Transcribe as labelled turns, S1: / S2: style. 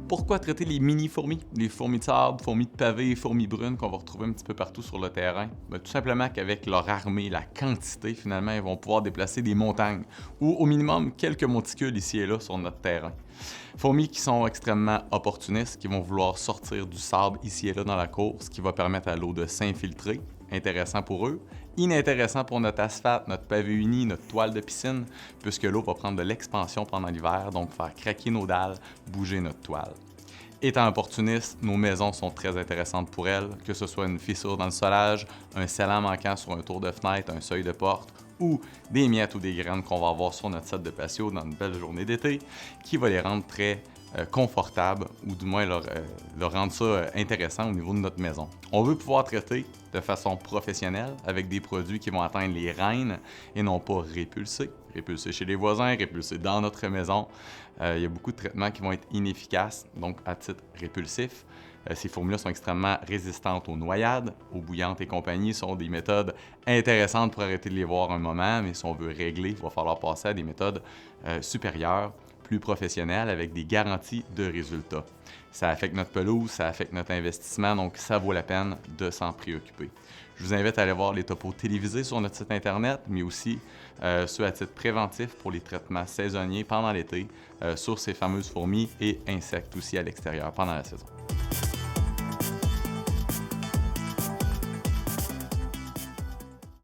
S1: Pourquoi traiter les mini-fourmis? Les fourmis de sable, fourmis de pavé, fourmis brunes qu'on va retrouver un petit peu partout sur le terrain? Ben, tout simplement qu'avec leur armée, la quantité, finalement, ils vont pouvoir déplacer des montagnes ou au minimum quelques monticules ici et là sur notre terrain. Fourmis qui sont extrêmement opportunistes, qui vont vouloir sortir du sable ici et là dans la cour, ce qui va permettre à l'eau de s'infiltrer. Intéressant pour eux. Inintéressant pour notre asphalte, notre pavé uni, notre toile de piscine, puisque l'eau va prendre de l'expansion pendant l'hiver, donc faire craquer nos dalles, bouger notre toile. Étant opportunistes, nos maisons sont très intéressantes pour elles, que ce soit une fissure dans le solage, un scellant manquant sur un tour de fenêtre, un seuil de porte, ou des miettes ou des graines qu'on va avoir sur notre set de patio dans une belle journée d'été, qui va les rendre très confortables, ou du moins leur rendre ça intéressant au niveau de notre maison. On veut pouvoir traiter de façon professionnelle avec des produits qui vont atteindre les reines et non pas répulser. Répulser chez les voisins, répulser dans notre maison. Il y a beaucoup de traitements qui vont être inefficaces, donc à titre répulsif. Ces fourmis-là sont extrêmement résistantes aux noyades, aux bouillantes et compagnie. Ce sont des méthodes intéressantes pour arrêter de les voir un moment, mais si on veut régler, il va falloir passer à des méthodes supérieures, plus professionnelles, avec des garanties de résultats. Ça affecte notre pelouse, ça affecte notre investissement, donc ça vaut la peine de s'en préoccuper. Je vous invite à aller voir les topos télévisés sur notre site Internet, mais aussi ceux à titre préventif pour les traitements saisonniers pendant l'été sur ces fameuses fourmis et insectes aussi à l'extérieur pendant la saison.